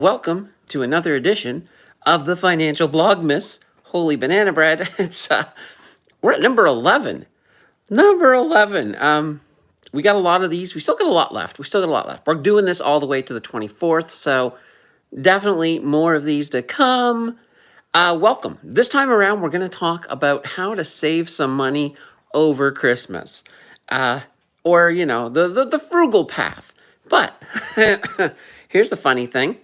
Welcome to another edition of the Financial Blogmas. Holy banana bread! We're at number 11. Number 11. We got a lot of these. We still got a lot left. We're doing this all the way to the 24th, so definitely more of these to come. Welcome. This time around, we're going to talk about how to save some money over Christmas, or the frugal path. But here's the funny thing.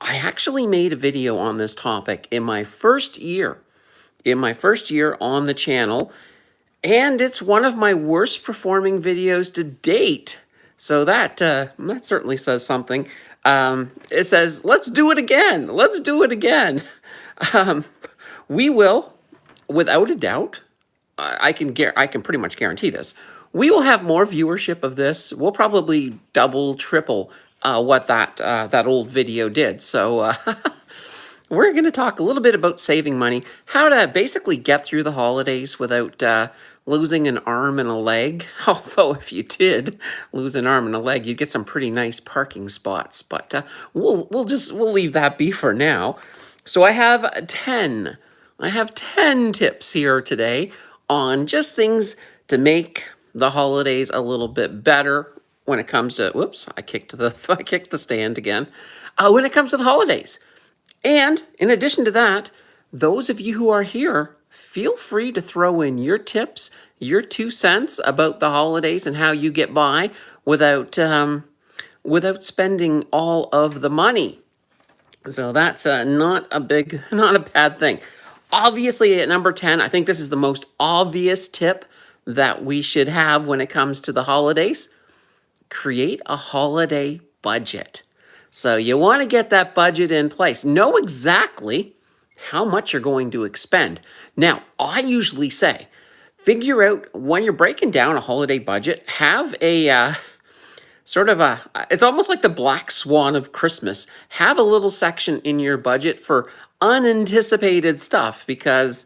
I actually made a video on this topic in my first year. On the channel, and it's one of my worst performing videos to date. So that certainly says something. It says, "Let's do it again. Let's do it again." Um, we will, without a doubt, I can pretty much guarantee this. We will have more viewership of this. We'll probably double, triple what that old video did. So we're going to talk a little bit about saving money, how to basically get through the holidays without losing an arm and a leg. Although if you did lose an arm and a leg, you get some pretty nice parking spots. But we'll leave that be for now. So I have 10 tips here today on just things to make the holidays a little bit better when it comes to, whoops, I kicked the stand again. When it comes to the holidays. And in addition to that, those of you who are here, feel free to throw in your tips, your 2 cents about the holidays and how you get by without spending all of the money. So that's not a bad thing. Obviously, at number 10, I think this is the most obvious tip that we should have when it comes to the holidays. Create a holiday budget. So you want to get that budget in place. Know exactly how much you're going to expend. Now, I usually say, figure out when you're breaking down a holiday budget, have a it's almost like the black swan of Christmas. Have a little section in your budget for unanticipated stuff, because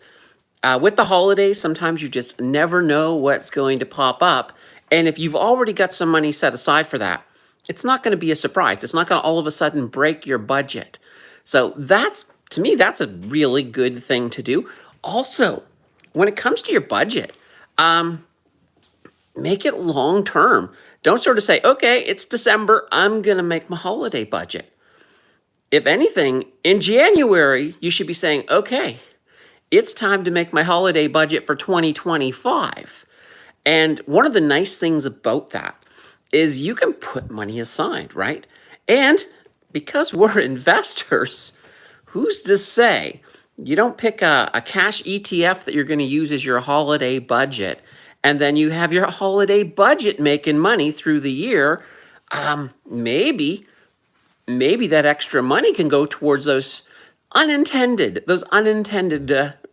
with the holidays, sometimes you just never know what's going to pop up. And if you've already got some money set aside for that, it's not going to be a surprise. It's not going to all of a sudden break your budget. So to me, that's a really good thing to do. Also, when it comes to your budget, make it long term. Don't sort of say, okay, it's December, I'm going to make my holiday budget. If anything, in January, you should be saying, okay, it's time to make my holiday budget for 2025. And one of the nice things about that is you can put money aside, right? And because we're investors, who's to say you don't pick a cash ETF that you're going to use as your holiday budget, and then you have your holiday budget making money through the year? Maybe that extra money can go towards those unintended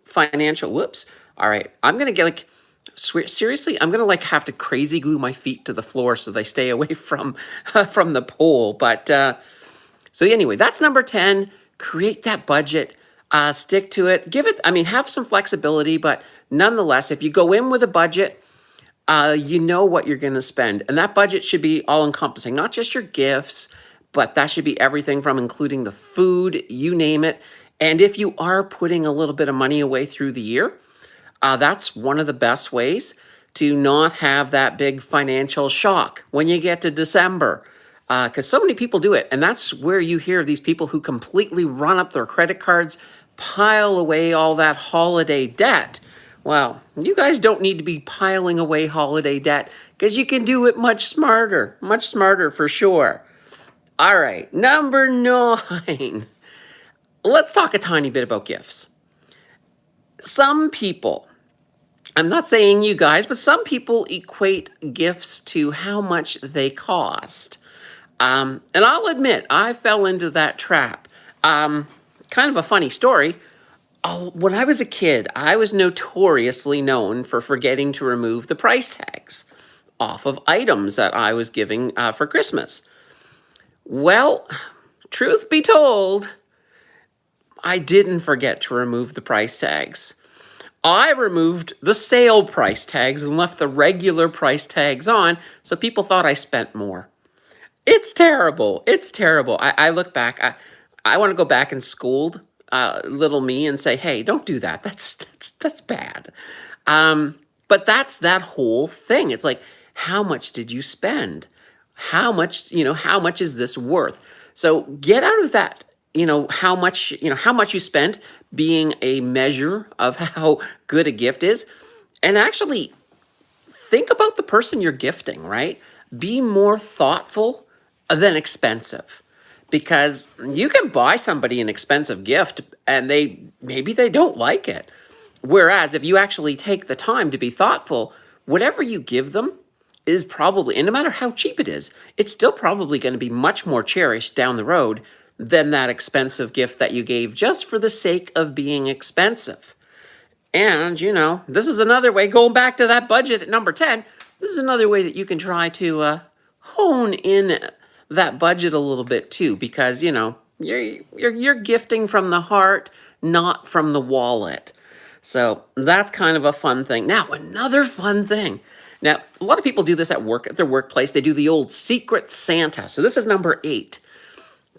financial, whoops. All right, I'm going to get seriously, I'm going to have to crazy glue my feet to the floor so they stay away from the pole. But so anyway, that's number 10. Create that budget, stick to it, have some flexibility, but nonetheless, if you go in with a budget, you know what you're going to spend. And that budget should be all encompassing, not just your gifts, but that should be everything from including the food, you name it. And if you are putting a little bit of money away through the year, that's one of the best ways to not have that big financial shock when you get to December. Because so many people do it. And that's where you hear these people who completely run up their credit cards, pile away all that holiday debt. Well, you guys don't need to be piling away holiday debt, because you can do it much smarter for sure. All right, number 9. Let's talk a tiny bit about gifts. Some people, I'm not saying you guys, but some people equate gifts to how much they cost. And I'll admit, I fell into that trap. Kind of a funny story. When I was a kid, I was notoriously known for forgetting to remove the price tags off of items that I was giving for Christmas. Well, truth be told, I didn't forget to remove the price tags. I removed the sale price tags and left the regular price tags on, so people thought I spent more. It's terrible. I look back. I want to go back and scold little me and say, "Hey, don't do that. That's bad." But that's that whole thing. It's like, how much did you spend? How much is this worth? So get out of that, how much you spent being a measure of how good a gift is. And actually think about the person you're gifting, right? Be more thoughtful than expensive. Because you can buy somebody an expensive gift and maybe they don't like it. Whereas if you actually take the time to be thoughtful, whatever you give them is probably, and no matter how cheap it is, it's still probably going to be much more cherished down the road than that expensive gift that you gave just for the sake of being expensive. And, this is another way, going back to that budget at number 10, this is another way that you can try to hone in that budget a little bit too, because, you're gifting from the heart, not from the wallet. So that's kind of a fun thing. Now, another fun thing. Now, a lot of people do this at work, at their workplace. They do the old Secret Santa. So this is number 8.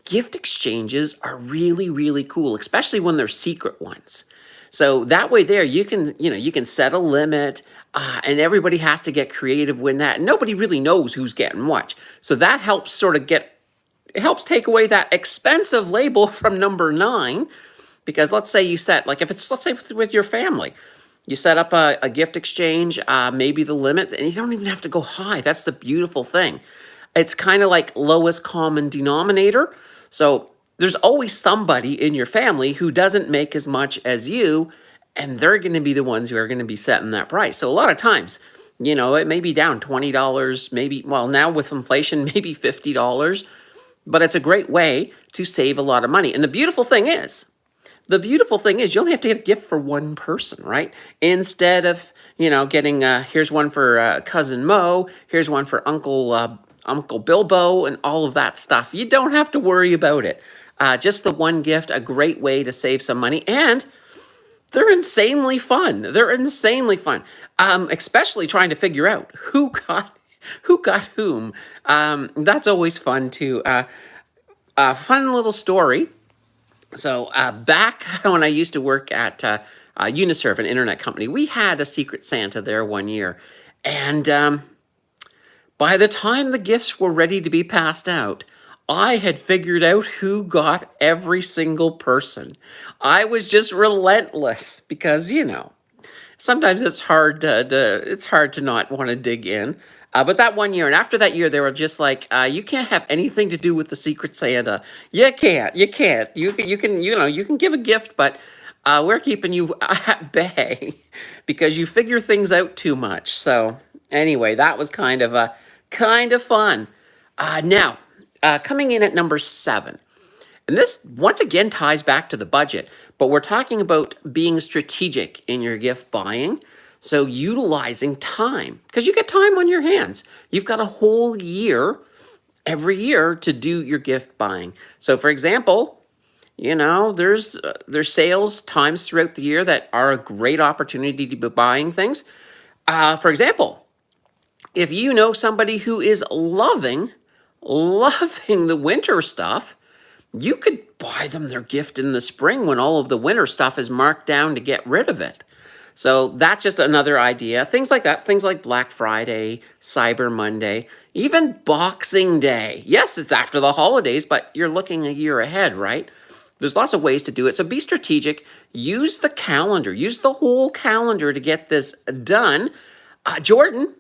Gift exchanges are really, really cool, especially when they're secret ones. So that way there, you can set a limit, and everybody has to get creative with that. Nobody really knows who's getting what. So that helps it helps take away that expensive label from number 9. Because let's say you set, like if it's, let's say with your family, you set up a gift exchange, maybe the limit, and you don't even have to go high. That's the beautiful thing. It's kind of like lowest common denominator. So there's always somebody in your family who doesn't make as much as you, and they're going to be the ones who are going to be setting that price. So a lot of times, it may be down $20, maybe, well, now with inflation, maybe $50, but it's a great way to save a lot of money. And the beautiful thing is you only have to get a gift for one person, right? Instead of, getting, here's one for Cousin Mo, here's one for Uncle Bilbo, and all of that stuff. You don't have to worry about it. Just the one gift, a great way to save some money. And they're insanely fun. Especially trying to figure out who got whom. That's always fun too. Fun little story. So back when I used to work at Uniserve, an internet company, we had a Secret Santa there one year. And by the time the gifts were ready to be passed out, I had figured out who got every single person. I was just relentless because, sometimes it's hard to not want to dig in. But that one year, and after that year, they were just like, you can't have anything to do with the Secret Santa. You can't. You can give a gift, but we're keeping you at bay because you figure things out too much. So anyway, that was kind of fun. Now, coming in at number 7. And this, once again, ties back to the budget, but we're talking about being strategic in your gift buying. So utilizing time, because you get time on your hands. You've got a whole year, every year, to do your gift buying. So for example, there's sales times throughout the year that are a great opportunity to be buying things. For example, if you know somebody who is loving the winter stuff, you could buy them their gift in the spring when all of the winter stuff is marked down to get rid of it. So that's just another idea. Things like that, things like Black Friday, Cyber Monday, even Boxing Day. Yes, it's after the holidays, but you're looking a year ahead, right? There's lots of ways to do it. So be strategic. Use the calendar. Use the whole calendar to get this done. Jordan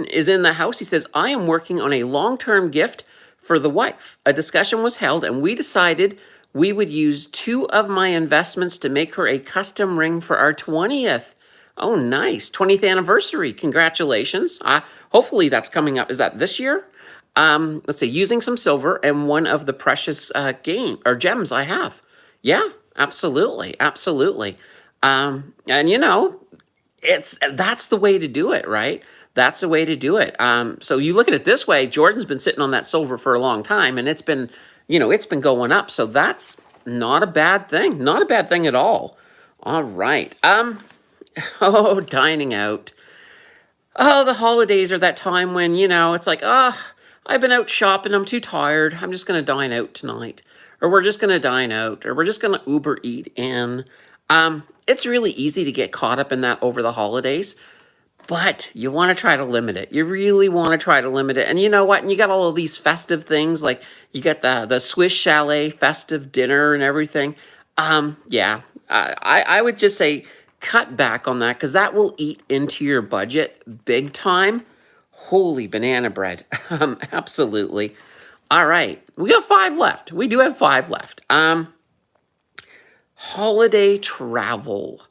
is in the house. He says, I am working on a long-term gift for the wife. A discussion was held, and we decided we would use 2 of my investments to make her a custom ring for our 20th. Oh, nice. 20th anniversary. Congratulations. Hopefully that's coming up. Is that this year? Let's see, using some silver and one of the precious gems I have. Yeah, absolutely. And that's the way to do it, right? That's the way to do it. So you look at it this way, Jordan's been sitting on that silver for a long time, and it's been going up. So that's not a bad thing. Not a bad thing at all. All right. Dining out. Oh, the holidays are that time when, it's like, I've been out shopping. I'm too tired. I'm just going to dine out tonight. or we're just going to dine out, or we're just going to Uber eat in. It's really easy to get caught up in that over the holidays. But you want to try to limit it. You really want to try to limit it. And you know what? And you got all of these festive things, like you get the Swiss Chalet festive dinner and everything. Yeah, I would just say cut back on that, because that will eat into your budget big time. Holy banana bread. Absolutely. All right, we got 5 left. We do have 5 left. Holiday travel.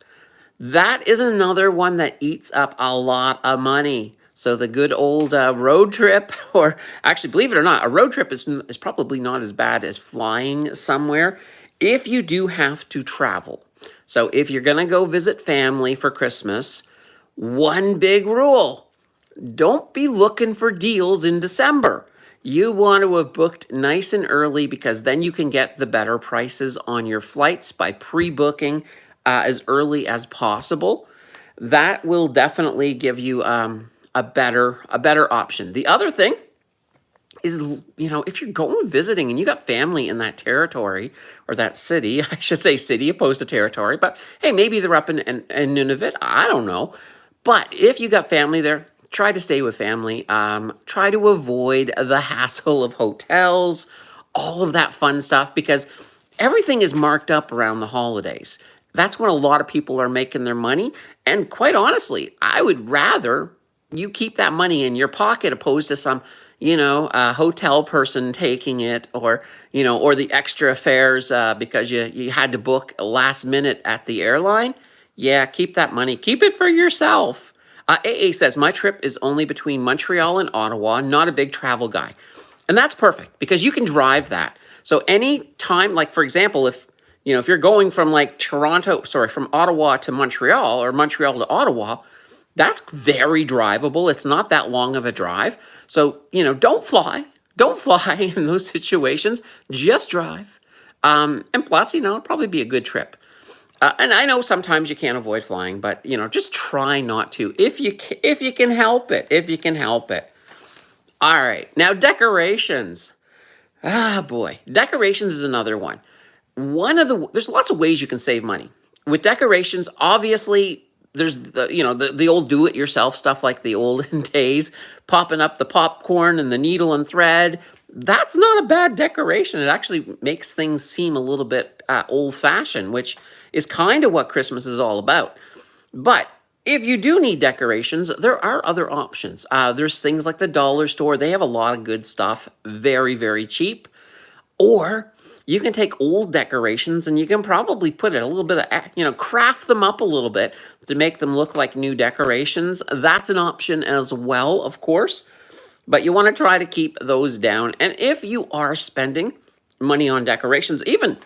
That is another one that eats up a lot of money. So the good old road trip, or actually, believe it or not, a road trip is probably not as bad as flying somewhere if you do have to travel. So if you're going to go visit family for Christmas, one big rule: don't be looking for deals in December. You want to have booked nice and early, because then you can get the better prices on your flights by pre-booking as early as possible. That will definitely give you a better option. The other thing is, if you're going visiting and you got family in that territory or that city, I should say city opposed to territory, but hey, maybe they're up in Nunavut. I don't know. But if you got family there, try to stay with family. Try to avoid the hassle of hotels, all of that fun stuff, because everything is marked up around the holidays. That's when a lot of people are making their money. And quite honestly, I would rather you keep that money in your pocket opposed to some, hotel person taking it, or the extra fares because you had to book last minute at the airline. Yeah, keep that money. Keep it for yourself. AA says, my trip is only between Montreal and Ottawa, not a big travel guy. And that's perfect, because you can drive that. So any time, like for example, if you're going from from Ottawa to Montreal, or Montreal to Ottawa, that's very drivable. It's not that long of a drive. So, don't fly. Don't fly in those situations. Just drive. And plus, it'll probably be a good trip. And I know sometimes you can't avoid flying, but, just try not to if you can help it. If you can help it. All right. Now, decorations. Ah, boy. Decorations is another one. There's lots of ways you can save money. With decorations, obviously, there's the old do-it-yourself stuff, like the olden days, popping up the popcorn and the needle and thread. That's not a bad decoration. It actually makes things seem a little bit old-fashioned, which is kind of what Christmas is all about. But if you do need decorations, there are other options. There's things like the dollar store. They have a lot of good stuff, very, very cheap. Or you can take old decorations and you can probably put it a little bit of, craft them up a little bit to make them look like new decorations. That's an option as well, of course. But you want to try to keep those down. And if you are spending money on decorations, even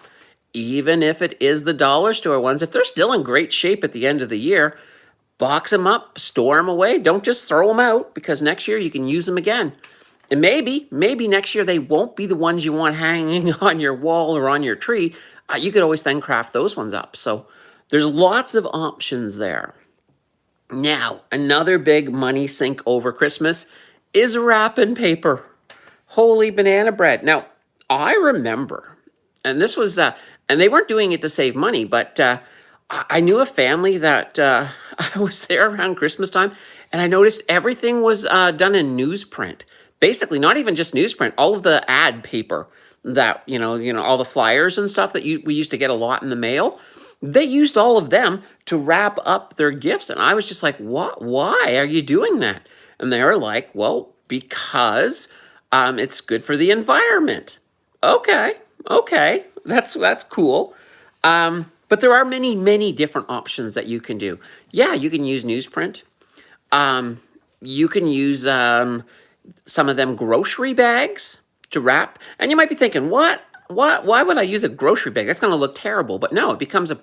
if it is the dollar store ones, if they're still in great shape at the end of the year, box them up, store them away. Don't just throw them out, because next year you can use them again. And maybe next year they won't be the ones you want hanging on your wall or on your tree. You could always then craft those ones up. So there's lots of options there. Now, another big money sink over Christmas is wrapping paper. Holy banana bread. Now, I remember, and this was, and they weren't doing it to save money, but I knew a family that I was there around Christmas time, and I noticed everything was done in newsprint. Basically, not even just newsprint, all of the ad paper that, all the flyers and stuff that we used to get a lot in the mail, they used all of them to wrap up their gifts. And I was just like, what? Why are you doing that? And they were like, well, because it's good for the environment. Okay, that's cool. But there are many, many different options that you can do. Yeah, you can use newsprint. You can use some of them grocery bags to wrap. And you might be thinking, why would I use a grocery bag? That's going to look terrible. But no, it becomes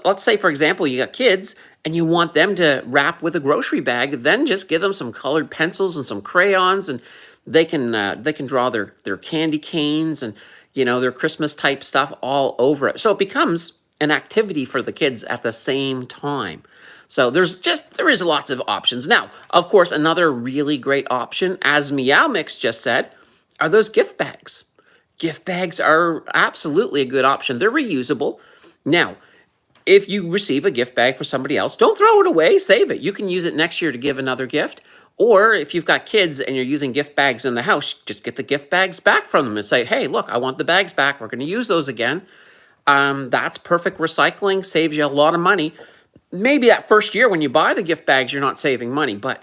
let's say, for example, you got kids and you want them to wrap with a grocery bag, then just give them some colored pencils and some crayons, and they can draw their candy canes and, their Christmas type stuff all over it. So it becomes an activity for the kids at the same time. So there is lots of options. Now, of course, another really great option, as Meow Mix just said, are those gift bags. gift bags are absolutely a good option. They're reusable. Now, if you receive a gift bag for somebody else, don't throw it away, save it. You can use it next year to give another gift. Or if you've got kids and you're using gift bags in the house, just get the gift bags back from them and say, hey, look, I want the bags back. We're going to use those again. That's perfect recycling, saves you a lot of money. Maybe that first year when you buy the gift bags, you're not saving money, but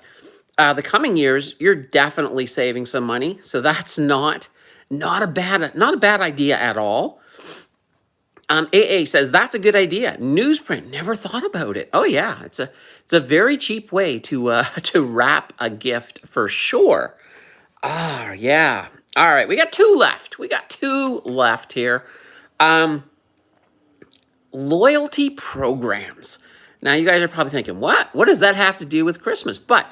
the coming years, you're definitely saving some money. So that's not a bad idea at all. AA says that's a good idea. Newsprint, never thought about it. Oh yeah, it's a very cheap way to to wrap a gift for sure. Ah, yeah. All right, we got two left. We got two left here. Um, Loyalty programs. Now, you guys are probably thinking, what? What does that have to do with Christmas? But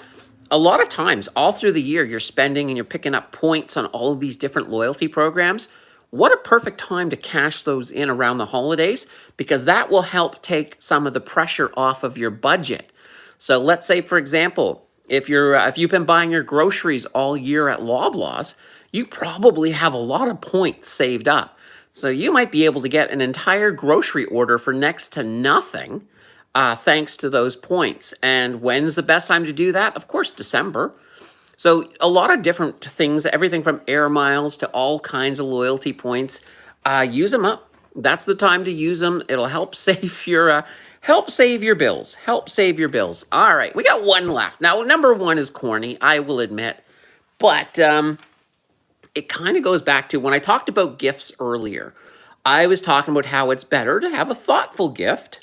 a lot of times, all through the year, you're spending and you're picking up points on all of these different loyalty programs. What a perfect time to cash those in around the holidays, because that will help take some of the pressure off of your budget. So let's say, for example, if you've been buying your groceries all year at Loblaws, you probably have a lot of points saved up. So you might be able to get an entire grocery order for next to nothing, thanks to those points. And when's the best time to do that? Of course, December. So a lot of different things, everything from air miles to all kinds of loyalty points. Use them up. That's the time to use them. It'll help save your bills. Help save your bills. All right, we got one left. Now, number one is corny, I will admit, but it kind of goes back to when I talked about gifts earlier. I was talking about how it's better to have a thoughtful gift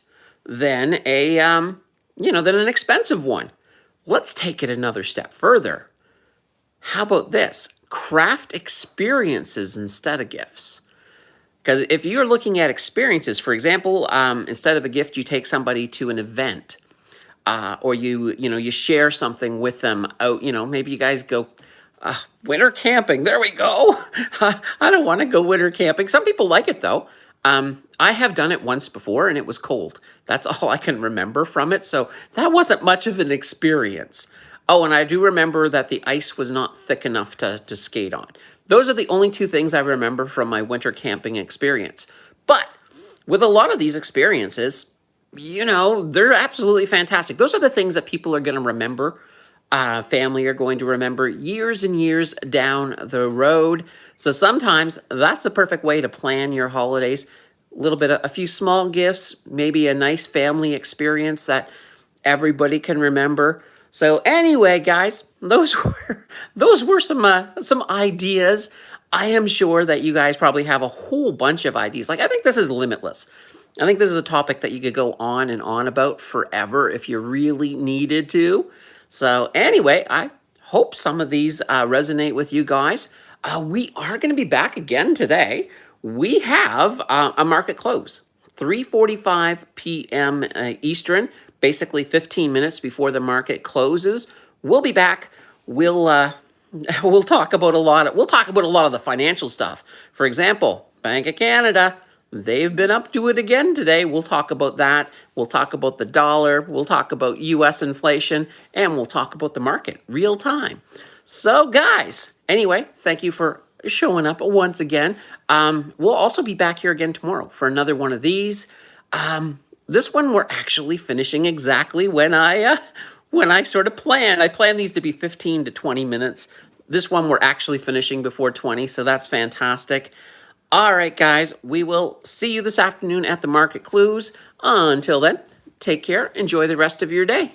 than than an expensive one. Let's take it another step further. How about this? Craft experiences instead of gifts. Because if you're looking at experiences, for example, instead of a gift, you take somebody to an event, or you share something with them out. Maybe you guys go winter camping. There we go. I don't want to go winter camping. Some people like it though. I have done it once before and it was cold. That's all I can remember from it. So that wasn't much of an experience. Oh, and I do remember that the ice was not thick enough to skate on. Those are the only two things I remember from my winter camping experience. But with a lot of these experiences, they're absolutely fantastic. Those are the things that people are going to remember. Family are going to remember years and years down the road. So sometimes that's the perfect way to plan your holidays. A few small gifts, maybe a nice family experience that everybody can remember. So anyway, guys, those were some ideas. I am sure that you guys probably have a whole bunch of ideas. I think this is limitless. I think this is a topic that you could go on and on about forever if you really needed to. So anyway, I hope some of these resonate with you guys. We are going to be back again today. We have a market close, 3:45 p.m. Eastern, basically 15 minutes before the market closes. We'll be back. We'll talk about a lot of the financial stuff. For example, Bank of Canada, they've been up to it again today. We'll talk about that. We'll talk about the dollar. We'll talk about US inflation, and we'll talk about the market real time. So guys, anyway, thank you for showing up once again. We'll also be back here again tomorrow for another one of these. This one we're actually finishing exactly when I sort of planned. I planned these to be 15 to 20 minutes. This one we're actually finishing before 20, so that's fantastic. All right, guys, we will see you this afternoon at the market clues. Until then, take care. Enjoy the rest of your day.